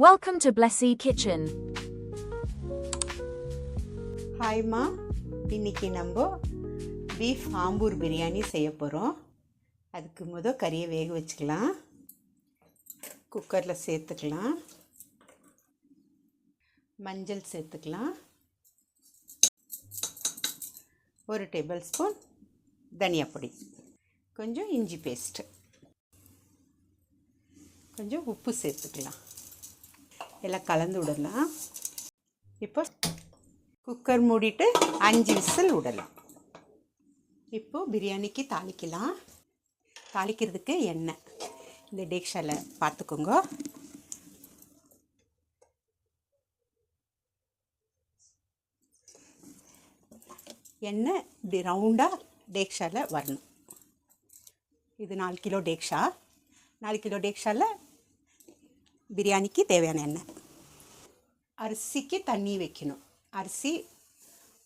Welcome to Blessy Kitchen. Hi மா, இன்னைக்கு நம்ம பீஃப் ஆம்பூர் பிரியாணி செய்ய போகிறோம். அதுக்கு கறியை வேக வச்சுக்கலாம். குக்கரில் சேர்த்துக்கலாம். மஞ்சள் சேர்த்துக்கலாம். 1 டேபிள் ஸ்பூன் தனியா பொடி, கொஞ்சம் இஞ்சி பேஸ்ட்டு, கொஞ்சம் உப்பு சேர்த்துக்கலாம். எல்லாம் கலந்து விடலாம். இப்போ குக்கர் மூடிட்டு 5 விசில் விடலாம். இப்போது பிரியாணிக்கு தாளிக்கலாம். தாளிக்கிறதுக்கு எண்ணெய் இந்த டேக்ஷால பார்த்துக்கோங்க. எண்ணெய் இப்படி ரவுண்டாக டேக்ஷால வரணும். இது 4 கிலோ டேக்ஷா. 4 கிலோ டேக்ஷாவில் பிரியாணிக்கு தேவையான எண்ணெய். அரிசிக்கு தண்ணி வைக்கணும். அரிசி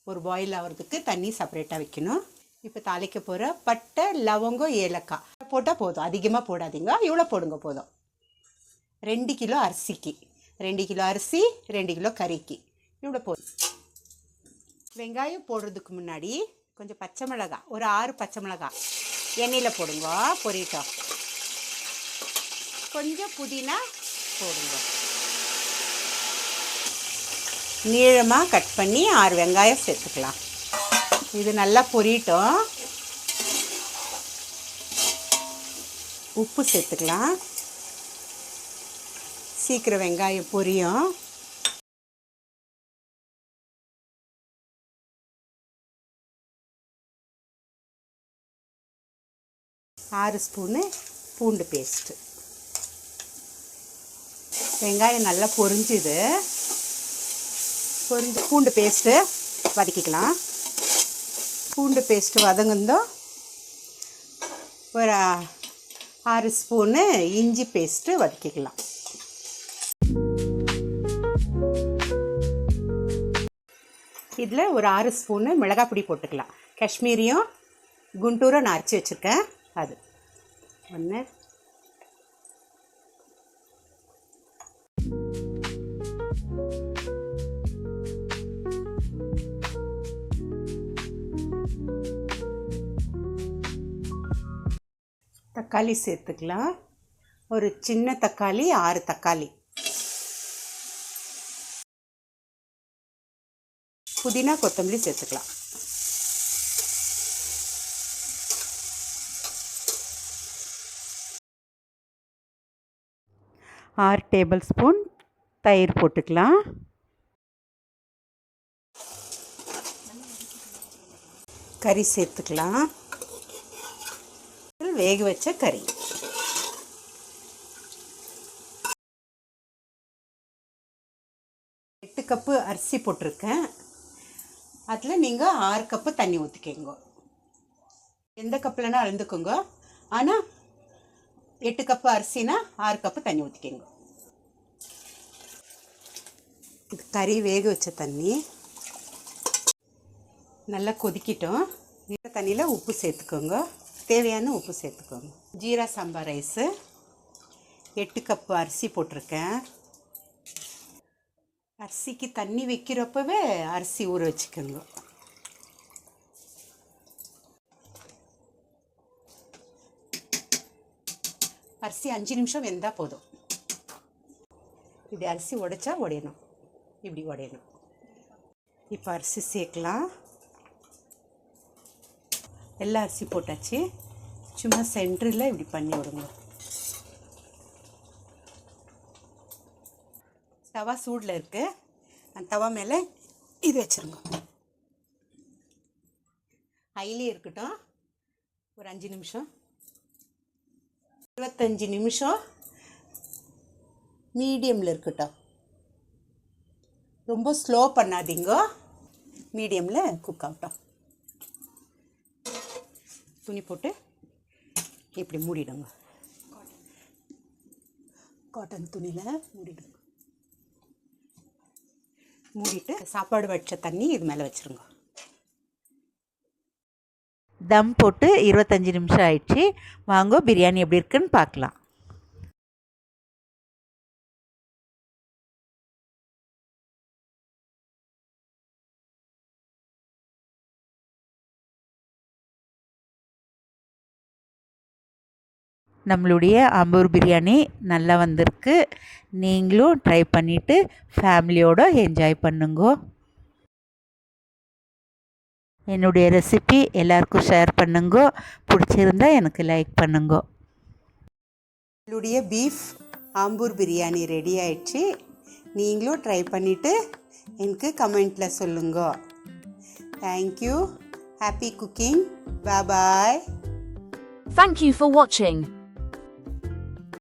ஒரு பாயில் ஆகிறதுக்கு தண்ணி செப்பரேட்டாக வைக்கணும். இப்போ தாளிக்க போகிற பட்டை, லவங்கம், ஏலக்காய் போட்டால் போதும். அதிகமாக போடாதீங்க, இவ்வளோ போடுங்க போதும். 2 கிலோ அரிசிக்கு, 2 கிலோ அரிசி, 2 கிலோ கறிக்கு இவ்வளோ போதும். வெங்காயம் போடுறதுக்கு முன்னாடி கொஞ்சம் பச்சை மிளகாய், ஒரு 6 பச்சை மிளகாய் எண்ணெயில் போடுங்க, பொரிட்டோம். கொஞ்சம் புதினா போடுங்க. நீளமாக கட் பண்ணி 6 வெங்காயம் சேர்த்துக்கலாம். இது நல்லா பொரியட்டும். உப்பு சேர்த்துக்கலாம். சீக்கிரம் வெங்காயம் பொரியும். ஆறு ஸ்பூனு பூண்டு பேஸ்ட்டு. வெங்காயம் நல்லா பொரிஞ்சுது. பூண்டு பேஸ்ட்டு வதக்கிக்கலாம். பூண்டு பேஸ்ட்டு வதங்குந்தோம். ஒரு 6 ஸ்பூனு இஞ்சி பேஸ்ட்டு வதக்கிக்கலாம். இதில் ஒரு 6 ஸ்பூனு மிளகாய் பொடி போட்டுக்கலாம். காஷ்மீரியும் குண்டூரும் நான் அரைச்சி வச்சுருக்கேன். அது ஒன்று. தக்காளி சேர்த்துக்கலாம். ஒரு சின்ன தக்காளி, 6 தக்காளி. புதினா, கொத்தமல்லி சேர்த்துக்கலாம். ஆறு டேபிள் ஸ்பூன் தயிர் போட்டுக்கலாம். கறி சேர்த்துக்கலாம். வேக வச்ச கறி. எட்டு கப்பு அரிசி போட்டிருக்கேன். அதில் நீங்கள் 6 கப்பு தண்ணி ஊற்றிக்கோங்க. எந்த கப்புலனா அளந்துக்கோங்க. ஆனால் 8 கப்பு அரிசினா 6 கப்பு தண்ணி ஊற்றிக்கோங்க. இது கறி வேக வச்ச தண்ணி. நல்லா கொதிக்கிட்டோம். இந்த தண்ணியில் உப்பு சேர்த்துக்கோங்க. தேவையான உப்பு சேர்த்துக்கோங்க. ஜீரா சாம்பார் ரைஸு 8 கப்பு அரிசி போட்டிருக்கேன். அரிசிக்கு தண்ணி வைக்கிறப்பவே அரிசி ஊற வச்சுக்கோங்க. அரிசி 5 நிமிஷம் வெந்தால் போதும். இப்படி அரிசி உடைச்சா உடையணும். இப்படி உடையணும். இப்போ அரிசி சேர்க்கலாம். எல்லா அரிசி போட்டாச்சு. சும்மா சென்டரில் இப்படி பண்ணி விடுங்க. தவா சூடில் இருக்குது. அந்த தவா மேலே இது வச்சுருங்க. ஹைலே இருக்கட்டும். ஒரு 5 நிமிஷம், 25 நிமிஷம் மீடியமில் இருக்கட்டும். ரொம்ப ஸ்லோ பண்ணாதீங்க. மீடியமில் குக் ஆகட்டும். துணி போட்டு இப்படி மூடிடுங்க. காட்டன் துணியில் மூடிடுங்க. மூடிட்டு சாப்பாடு வச்ச தண்ணி இது மேலே வச்சுருங்க. தம் போட்டு 25 நிமிஷம் ஆயிடுச்சு. வாங்க பிரியாணி எப்படி இருக்குன்னு பார்க்கலாம். நம்மளுடைய ஆம்பூர் பிரியாணி நல்லா வந்திருக்கு. நீங்களும் ட்ரை பண்ணிவிட்டு ஃபேமிலியோடு என்ஜாய் பண்ணுங்க. என்னுடைய ரெசிபி எல்லாருக்கும் ஷேர் பண்ணுங்க. பிடிச்சிருந்தா எனக்கு லைக் பண்ணுங்க. நம்மளுடைய பீஃப் ஆம்பூர் பிரியாணி ரெடி ஆயிடுச்சு. நீங்களும் ட்ரை பண்ணிவிட்டு எனக்கு கமெண்ட்டில் சொல்லுங்க. Thank you. Happy cooking. Bye. Thank you for watching.